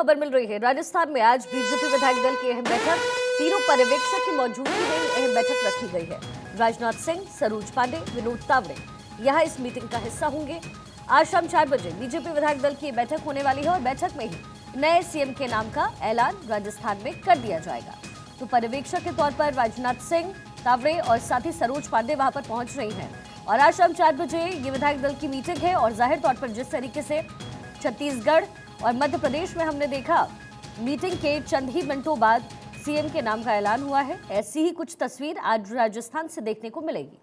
खबर मिल रही है। राजस्थान में आज बीजेपी विधायक दल की अहम बैठक, तीनों पर्यवेक्षक की मौजूदगी में अहम बैठक रखी गई है। राजनाथ सिंह, सरोज पांडे, विनोद तावड़े यहां इस मीटिंग का हिस्सा होंगे। आज शाम 4 बजे बीजेपी विधायक दल की बैठक होने वाली है और बैठक में ही नए सीएम के नाम का ऐलान राजस्थान में कर दिया जाएगा। तो पर्यवेक्षक के तौर पर राजनाथ सिंह, तावड़े और साथ ही सरोज पांडे वहां पर पहुंच रही हैं और आज शाम 4 बजे ये विधायक दल की मीटिंग है। और जाहिर तौर पर जिस तरीके से छत्तीसगढ़ और मध्य प्रदेश में हमने देखा मीटिंग के चंद ही मिनटों बाद सीएम के नाम का ऐलान हुआ है, ऐसी ही कुछ तस्वीर आज राजस्थान से देखने को मिलेगी।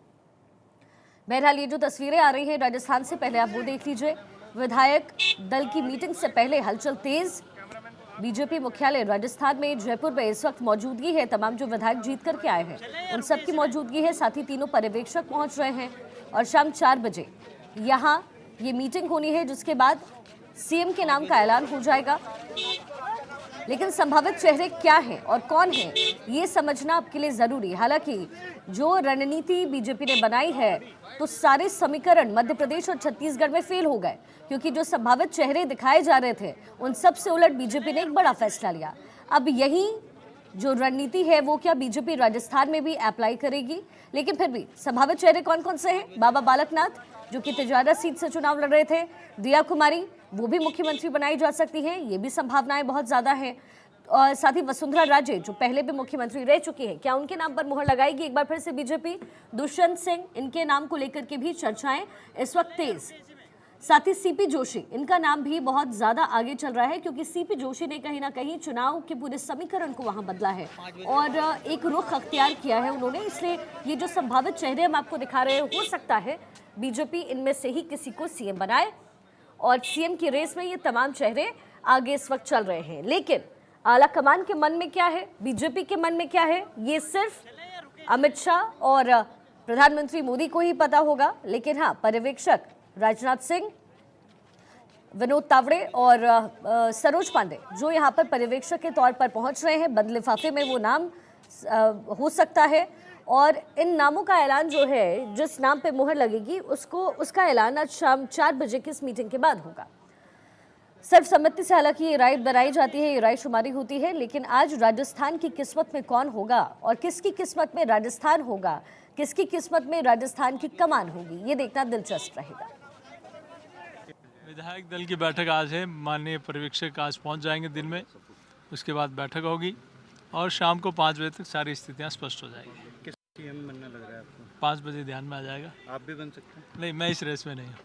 बहरहाल ये जो तस्वीरें आ रही हैं राजस्थान से, पहले आप वो देख लीजिए। विधायक दल की मीटिंग से पहले हलचल तेज। बीजेपी मुख्यालय राजस्थान में जयपुर में इस वक्त मौजूदगी है। तमाम जो विधायक जीत करके आए हैं उन सबकी मौजूदगी है, साथ ही तीनों पर्यवेक्षक पहुंच रहे हैं और शाम 4 बजे यहाँ ये मीटिंग होनी है, जिसके बाद सीएम के नाम का ऐलान हो जाएगा। लेकिन संभावित चेहरे क्या हैं और कौन हैं, ये समझना आपके लिए जरूरी है। हालांकि जो रणनीति बीजेपी ने बनाई है तो सारे समीकरण मध्य प्रदेश और छत्तीसगढ़ में फेल हो गए, क्योंकि जो संभावित चेहरे दिखाए जा रहे थे उन सब से उलट बीजेपी ने एक बड़ा फैसला लिया। अब यही जो रणनीति है वो क्या बीजेपी राजस्थान में भी अप्लाई करेगी? लेकिन फिर भी संभावित चेहरे कौन कौन से हैं? बाबा बालकनाथ जो कि तिजारा सीट से चुनाव लड़ रहे थे, दिया कुमारी वो भी मुख्यमंत्री बनाई जा सकती हैं, ये भी संभावनाएं बहुत ज्यादा हैं। और साथ ही वसुंधरा राजे जो पहले भी मुख्यमंत्री रह चुकी है, क्या उनके नाम पर मुहर लगाएगी एक बार फिर से बीजेपी? दुष्यंत सिंह, इनके नाम को लेकर के भी चर्चाएं इस वक्त तेज। साथ ही सीपी जोशी, इनका नाम भी बहुत ज्यादा आगे चल रहा है, क्योंकि सीपी जोशी ने कहीं ना कहीं चुनाव के पूरे समीकरण को वहां बदला है और एक रुख अख्तियार किया है उन्होंने। इसलिए ये जो संभावित चेहरे हम आपको दिखा रहे हैं, हो सकता है बीजेपी इनमें से ही किसी को सीएम बनाए और सीएम की रेस में ये तमाम चेहरे आगे इस वक्त चल रहे हैं। लेकिन आला कमान के मन में क्या है, बीजेपी के मन में क्या है, ये सिर्फ अमित शाह और प्रधानमंत्री मोदी को ही पता होगा। लेकिन हाँ, पर्यवेक्षक राजनाथ सिंह, विनोद तावड़े और सरोज पांडे जो यहाँ पर पर्यवेक्षक के तौर पर पहुंच रहे हैं, बंद लिफाफे में वो नाम हो सकता है। और इन नामों का ऐलान जो है, जिस नाम पे मुहर लगेगी उसका ऐलान आज शाम 4 बजे की इस मीटिंग के बाद होगा। सर्वसम्मति से हालांकि ये राय बनाई जाती है, ये राय शुमारी होती है, लेकिन आज राजस्थान की किस्मत में कौन होगा और किसकी किस्मत में राजस्थान होगा, किसकी किस्मत में राजस्थान की कमान होगी, ये देखना दिलचस्प रहेगा। विधायक दल की बैठक आज है, माननीय पर्यवेक्षक आज पहुंच जाएंगे दिन में, उसके बाद बैठक होगी और शाम को 5 बजे तक सारी स्थितियां स्पष्ट हो जाएगी। किस सीएम बनना लग रहा है आपको? 5 बजे ध्यान में आ जाएगा। आप भी बन सकते हैं? नहीं, मैं इस रेस में नहीं हूँ।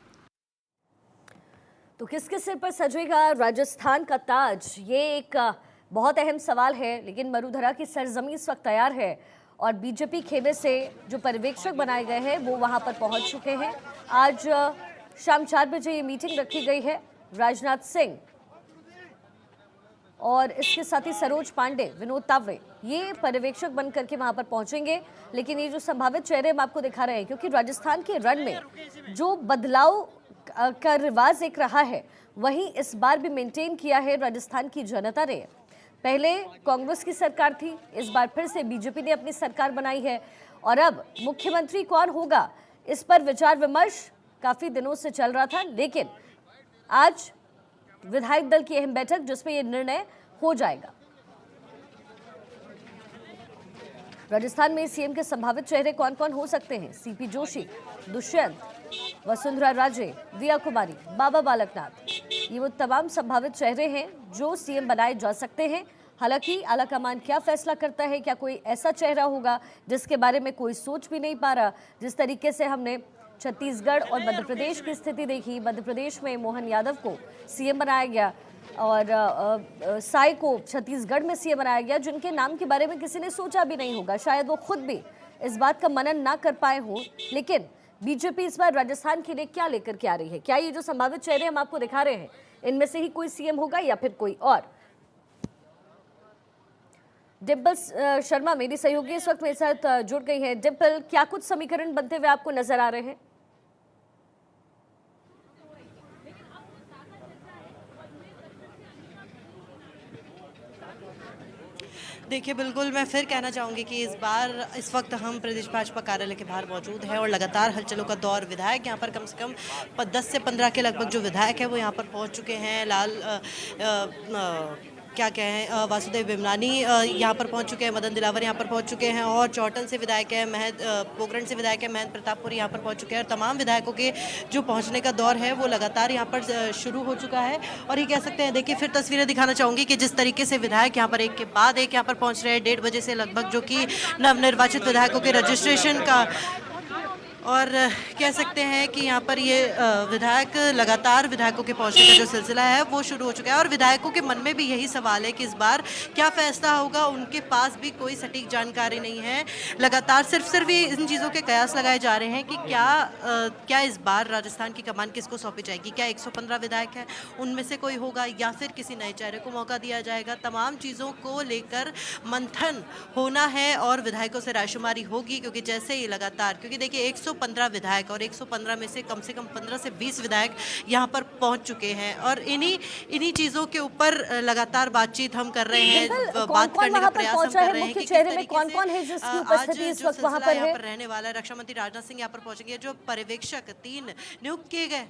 तो किसके सिर पर सजेगा राजस्थान का ताज, ये एक बहुत अहम सवाल है। लेकिन मरुधरा की सरजमीं इस वक्त तैयार है और बीजेपी खेमे से जो पर्यवेक्षक बनाए गए हैं वो वहां पर पहुंच चुके हैं। आज शाम 4 बजे ये मीटिंग रखी गई है। राजनाथ सिंह और इसके साथ ही सरोज पांडे, विनोद तावड़े ये पर्यवेक्षक बन करके वहां पर पहुंचेंगे। लेकिन ये जो संभावित चेहरे हम आपको दिखा रहे हैं, क्योंकि राजस्थान के रण में जो बदलाव का रिवाज एक रहा है वही इस बार भी मेंटेन किया है राजस्थान की जनता ने। पहले कांग्रेस की सरकार थी, इस बार फिर से बीजेपी ने अपनी सरकार बनाई है और अब मुख्यमंत्री कौन होगा इस पर विचार विमर्श काफी दिनों से चल रहा था। लेकिन आज विधायक दल की अहम बैठक जिसमें यह निर्णय हो जाएगा। राजस्थान में सीएम के संभावित चेहरे कौन कौन हो सकते हैं? सीपी जोशी, दुष्यंत, वसुंधरा राजे, दिया कुमारी, बाबा बालकनाथ, ये वो तमाम संभावित चेहरे हैं जो सीएम बनाए जा सकते हैं। हालांकि आलाकमान क्या फैसला करता है, क्या कोई ऐसा चेहरा होगा जिसके बारे में कोई सोच भी नहीं पा रहा? जिस तरीके से हमने छत्तीसगढ़ और मध्य प्रदेश की स्थिति देखी, मध्य प्रदेश में मोहन यादव को सीएम बनाया गया और साई को छत्तीसगढ़ में सीएम बनाया गया, जिनके नाम के बारे में किसी ने सोचा भी नहीं होगा। शायद वो खुद भी इस बात का मनन ना कर पाए हों। लेकिन बीजेपी इस बार राजस्थान के लिए क्या लेकर के आ रही है? क्या ये जो संभावित चेहरे हम आपको दिखा रहे हैं इनमें से ही कोई सीएम होगा या फिर कोई और? डिम्पल शर्मा मेरी सहयोगी इस वक्त मेरे साथ जुड़ गई है। डिम्पल, क्या कुछ समीकरण बनते हुए आपको नजर आ रहे हैं? देखिए, बिल्कुल मैं फिर कहना चाहूँगी कि इस वक्त हम प्रदेश भाजपा कार्यालय के बाहर मौजूद हैं और लगातार हलचलों का दौर। विधायक यहाँ पर कम से कम 10 से 15 के लगभग जो विधायक हैं वो यहाँ पर पहुँच चुके हैं। क्या कहें, वासुदेव देवनानी यहाँ पर पहुँच चुके हैं, मदन दिलावर यहाँ पर पहुँच चुके हैं और चौटन से विधायक है, पोखरण से विधायक है, महेंद्र प्रतापपुरी यहाँ पर पहुँच चुके हैं और तमाम विधायकों के जो पहुँचने का दौर है वो लगातार यहाँ पर शुरू हो चुका है। और ये कह सकते हैं, देखिए फिर तस्वीरें दिखाना चाहूँगी कि जिस तरीके से विधायक यहाँ पर एक के बाद एक यहाँ पर पहुँच रहे हैं 1:30 बजे से लगभग, जो कि नवनिर्वाचित विधायकों के रजिस्ट्रेशन का, और कह सकते हैं कि यहाँ पर ये विधायक लगातार विधायकों के पहुंचने का जो सिलसिला है वो शुरू हो चुका है और विधायकों के मन में भी यही सवाल है कि इस बार क्या फैसला होगा। उनके पास भी कोई सटीक जानकारी नहीं है। लगातार सिर्फ ये इन चीज़ों के कयास लगाए जा रहे हैं कि क्या इस बार राजस्थान की कमान किसको सौंपी जाएगी। क्या 115 विधायक हैं उनमें से कोई होगा या फिर किसी नए चेहरे को मौका दिया जाएगा। तमाम चीज़ों को लेकर मंथन होना है और विधायकों से रायशुमारी होगी, क्योंकि जैसे ही लगातार, क्योंकि देखिए 115 विधायक और 115 में से कम 15 से 20 विधायक यहाँ पर पहुँच चुके हैं और इन्हीं चीज़ों के ऊपर लगातार बातचीत हम कर रहे हैं, बात करने का प्रयास हम कर रहे हैं कि चेहरे में कौन-कौन है जिसकी उपस्थिति इस वक्त वहाँ पर है। रहने वाला है। रक्षा मंत्री राजनाथ सिंह यहाँ पर पहुंचेंगे। जो पर्यवेक्षक 3 नियुक्त किए गए,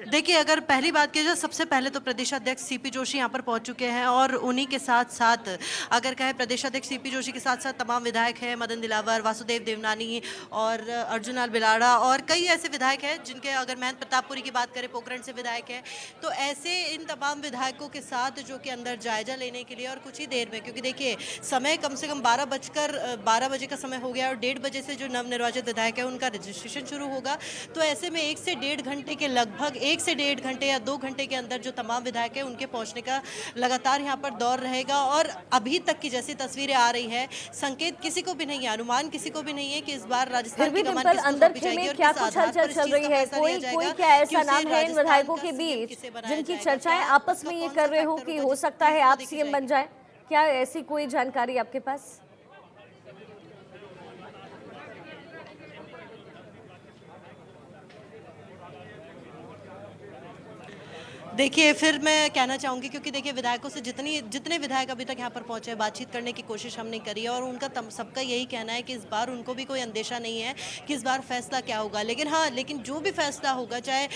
देखिए अगर पहली बात की जाए, सबसे पहले तो प्रदेशाध्यक्ष सीपी जोशी यहाँ पर पहुँच चुके हैं और उन्हीं के साथ साथ, अगर कहें प्रदेशाध्यक्ष सीपी जोशी के साथ साथ तमाम विधायक हैं, मदन दिलावर, वासुदेव देवनानी और अर्जुन लाल बिलाड़ा और कई ऐसे विधायक हैं जिनके, अगर महेंद्र प्रतापपुरी की बात करें, पोखरण से विधायक है। तो ऐसे इन तमाम विधायकों के साथ जो कि अंदर जायजा लेने के लिए और कुछ ही देर में, क्योंकि देखिए समय कम से कम 12 बजे का समय हो गया और 1:30 बजे से जो नवनिर्वाचित विधायक है उनका रजिस्ट्रेशन शुरू होगा। तो ऐसे में 1 से 1.5 घंटे के लगभग 1 से 1.5 घंटे या 2 घंटे के अंदर जो तमाम विधायक हैं उनके पहुंचने का लगातार यहाँ पर दौर रहेगा। और अभी तक की जैसी तस्वीरें आ रही है, संकेत किसी को भी नहीं है, अनुमान किसी को भी नहीं है कि इस बार राजस्थान की कमान किसको सौंपी जाएगी और क्या किस कुछ आधार हलचल पर चल रही है। कोई क्या ऐसा नाम है इन विधायकों के बीच जिनकी चर्चाएं आपस में ये कर रहे हो कि हो सकता है आप सीएम बन जाए? क्या ऐसी कोई जानकारी आपके पास? देखिए फिर मैं कहना चाहूँगी, क्योंकि देखिए विधायकों से जितने विधायक अभी तक यहाँ पर पहुँचे हैं, बातचीत करने की कोशिश हमने करी है और उनका सबका यही कहना है कि इस बार उनको भी कोई अंदेशा नहीं है कि इस बार फैसला क्या होगा। लेकिन जो भी फैसला होगा, चाहे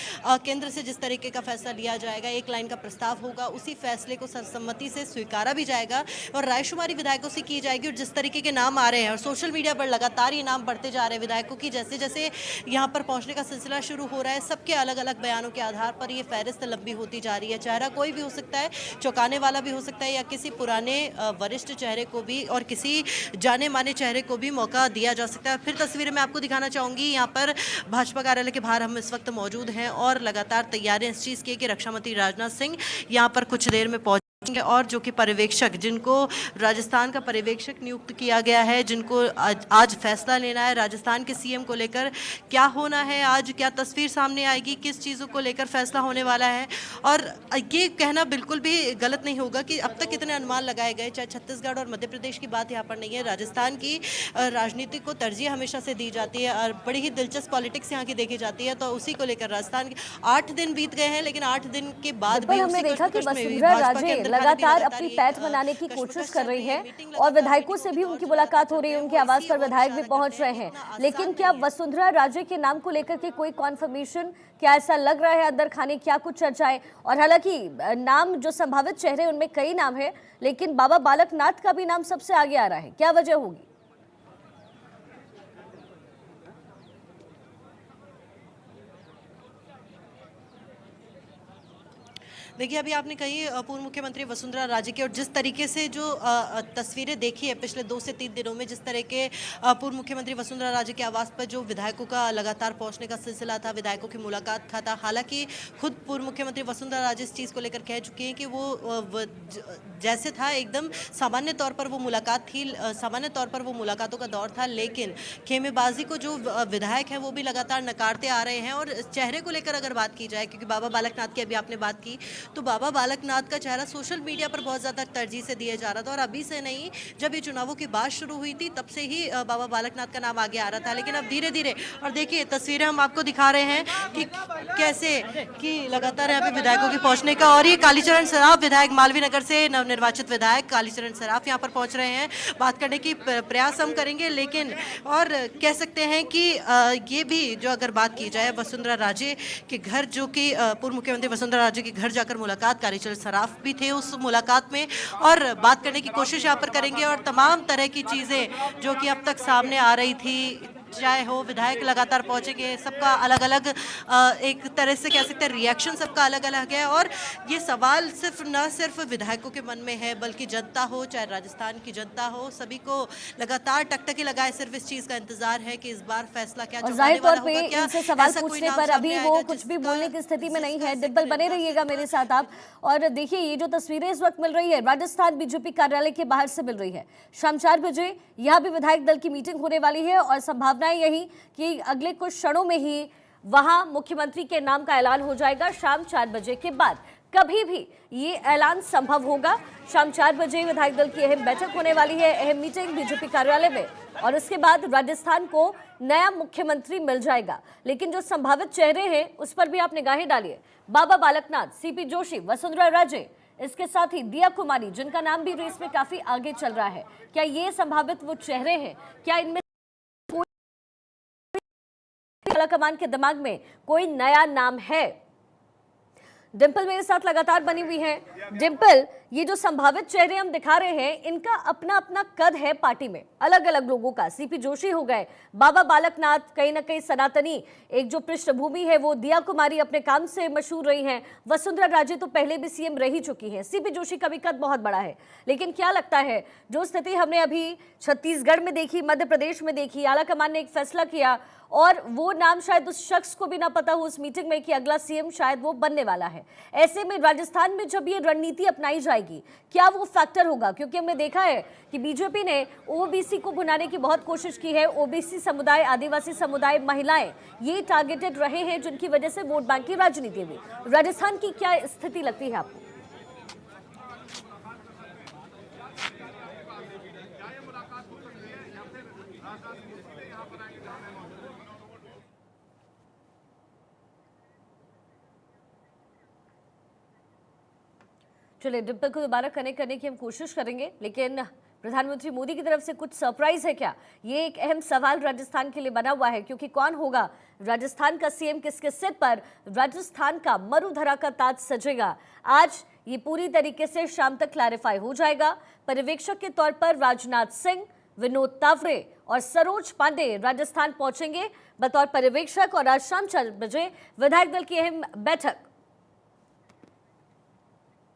केंद्र से जिस तरीके का फैसला लिया जाएगा, एक लाइन का प्रस्ताव होगा, उसी फैसले को सर्वसम्मति से स्वीकारा भी जाएगा और रायशुमारी विधायकों से की जाएगी। और जिस तरीके के नाम आ रहे हैं और सोशल मीडिया पर लगातार ये नाम बढ़ते जा रहे हैं विधायकों की, जैसे जैसे यहाँ पर पहुँचने का सिलसिला शुरू हो रहा है, सबके अलग अलग बयानों के आधार पर ये फहरिस्त लंबी होती जा रही है। चेहरा कोई भी हो सकता है, चौंकाने वाला भी हो सकता है या किसी पुराने वरिष्ठ चेहरे को भी और किसी जाने माने चेहरे को भी मौका दिया जा सकता है। फिर तस्वीरें मैं आपको दिखाना चाहूँगी। यहाँ पर भाजपा कार्यालय के बाहर हम इस वक्त मौजूद हैं और लगातार तैयारियां इस चीज़ की कि रक्षा मंत्री राजनाथ सिंह यहाँ पर कुछ देर में पहुँच और जो कि पर्यवेक्षक, जिनको राजस्थान का पर्यवेक्षक नियुक्त किया गया है, जिनको आज फैसला लेना है राजस्थान के सीएम को लेकर, क्या होना है आज, क्या तस्वीर सामने आएगी, किस चीज़ों को लेकर फैसला होने वाला है। और ये कहना बिल्कुल भी गलत नहीं होगा कि अब तक कितने अनुमान लगाए गए, चाहे छत्तीसगढ़ और मध्य प्रदेश की बात यहाँ पर नहीं है। राजस्थान की राजनीति को तरजीह हमेशा से दी जाती है और बड़ी ही दिलचस्प पॉलिटिक्स यहाँ की देखी जाती है। तो उसी को लेकर राजस्थान के 8 दिन बीत गए हैं, लेकिन 8 दिन के बाद भी हमने देखा कि वसुंधरा राजे लगातार अपनी पैठ बनाने की कोशिश कर रही हैं और विधायकों से भी उनकी मुलाकात हो रही है, उनके आवास पर विधायक भी पहुंच रहे हैं। लेकिन क्या वसुंधरा राजे के नाम को लेकर के कोई कॉन्फर्मेशन, क्या ऐसा लग रहा है अंदर खाने, क्या कुछ चर्चाएं? और हालांकि नाम जो संभावित चेहरे उनमें कई नाम है, लेकिन बाबा बालकनाथ का भी नाम सबसे आगे आ रहा है, क्या वजह होगी? देखिए अभी आपने कही पूर्व मुख्यमंत्री वसुंधरा राजे की, और जिस तरीके से जो तस्वीरें देखी है पिछले 2 से 3 दिनों में, जिस तरह के पूर्व मुख्यमंत्री वसुंधरा राजे के आवास पर जो विधायकों का लगातार पहुंचने का सिलसिला था, विधायकों की मुलाकात था। हालांकि खुद पूर्व मुख्यमंत्री वसुंधरा राजे इस चीज़ को लेकर कह चुकी हैं कि वो जैसे था एकदम सामान्य तौर पर वो मुलाकात थी, सामान्य तौर पर वो मुलाकातों का दौर था। लेकिन खेमेबाजी को जो विधायक हैं वो भी लगातार नकारते आ रहे हैं। और चेहरे को लेकर अगर बात की जाए, क्योंकि बाबा बालकनाथ की अभी आपने बात की, तो बाबा बालकनाथ का चेहरा सोशल मीडिया पर बहुत ज़्यादा तरजीह से दिया जा रहा था, और अभी से नहीं, जब ये चुनावों की बात शुरू हुई थी तब से ही बाबा बालकनाथ का नाम आगे आ रहा था। लेकिन अब धीरे धीरे, और देखिए तस्वीरें हम आपको दिखा रहे हैं कि कैसे कि लगातार यहाँ पे विधायकों के पहुंचने का, और ये कालीचरण सराफ विधायक मालवीय नगर से नवनिर्वाचित विधायक कालीचरण सराफ यहाँ पर पहुंच रहे हैं। बात करने की प्रयास हम करेंगे, लेकिन और कह सकते हैं कि ये भी जो अगर बात की जाए वसुंधरा राजे के घर, जो कि पूर्व मुख्यमंत्री वसुंधरा राजे के घर जाकर मुलाकात, कालीचरण सराफ भी थे उस मुलाकात में, और बात करने की कोशिश यहाँ पर करेंगे, और तमाम तरह की चीज़ें जो कि अब तक सामने आ रही थी, चाहे हो विधायक लगातार पहुंचेंगे, सबका अलग अलग एक तरह से कह सकते हैं रिएक्शन सबका अलग अलग है। और ये सवाल सिर्फ विधायकों के मन में है, बल्कि जनता हो, चाहे राजस्थान की जनता हो, सभी को लगातार टकटकी लगाए सिर्फ इस चीज का इंतजार है कि इस बार फैसला क्या और जाहिर तौर पे इनसे सवाल पूछने पर अभी वो कुछ भी बोलने की स्थिति में नहीं है। डिम्पल, बने रहिएगा मेरे साथ आप। और देखिए, ये जो तस्वीरें इस वक्त मिल रही है राजस्थान बीजेपी कार्यालय के बाहर से मिल रही है। शाम 4 बजे यहाँ भी विधायक दल की मीटिंग होने वाली है, और संभावना यही कि अगले कुछ क्षणों में ही वहां मुख्यमंत्री के नाम का ऐलान हो जाएगा। शाम 4 बजे के बाद कभी भी ये ऐलान संभव होगा। शाम 4 बजे विधायक दल की अहम बैठक होने वाली है, अहम मीटिंग बीजेपी कार्यालय में, और उसके बाद राजस्थान को नया मुख्यमंत्री मिल जाएगा। लेकिन जो संभावित चेहरे हैं उस पर भी आप निगाहें डालिए। बाबा बालकनाथ, सीपी जोशी, वसुंधरा राजे, इसके साथ ही दिया कुमारी, जिनका नाम भी रेस में काफी आगे चल रहा है। क्या ये संभावित वो चेहरे हैं? क्या इनमें कमान के दिमाग में कोई नया नाम है? डिम्पल मेरे साथ लगातार बनी हुई है। डिम्पल, ये जो संभावित चेहरे हम दिखा रहे हैं, इनका अपना अपना कद है पार्टी में, अलग अलग लोगों का। सीपी जोशी हो गए, बाबा बालकनाथ, कहीं ना कहीं सनातनी एक जो पृष्ठभूमि है वो, दिया कुमारी अपने काम से मशहूर रही हैं, वसुंधरा राजे तो पहले भी सीएम रही चुकी हैं, सीपी जोशी का भी कद बहुत बड़ा है। लेकिन क्या लगता है, जो स्थिति हमने अभी छत्तीसगढ़ में देखी, मध्य प्रदेश में देखी, आलाकमान ने एक फैसला किया, और वो नाम शायद उस शख्स को भी ना पता हो उस मीटिंग में कि अगला सीएम शायद वो बनने वाला है। ऐसे में राजस्थान में जब ये रणनीति अपनाई जाएगी, क्या वो फैक्टर होगा? क्योंकि हमने देखा है कि बीजेपी ने ओबीसी को भुनाने की बहुत कोशिश की है। ओबीसी समुदाय, आदिवासी समुदाय, महिलाएं, ये टारगेटेड रहे हैं, जिनकी वजह से वोट बैंक की राजनीति हुई। राजस्थान की क्या स्थिति लगती है आपको? चलिए, डिम्पल को दोबारा कनेक्ट करने की हम कोशिश करेंगे, लेकिन प्रधानमंत्री मोदी की तरफ से कुछ सरप्राइज है क्या? ये एक अहम सवाल राजस्थान के लिए बना हुआ है, क्योंकि कौन होगा राजस्थान का सीएम, किसके सिर पर राजस्थान का मरुधरा का ताज सजेगा? आज ये पूरी तरीके से शाम तक क्लैरिफाई हो जाएगा। पर्यवेक्षक के तौर पर राजनाथ सिंह, विनोद तावरे और सरोज पांडे राजस्थान पहुंचेंगे बतौर पर्यवेक्षक, और आज शाम 4 बजे विधायक दल की अहम बैठक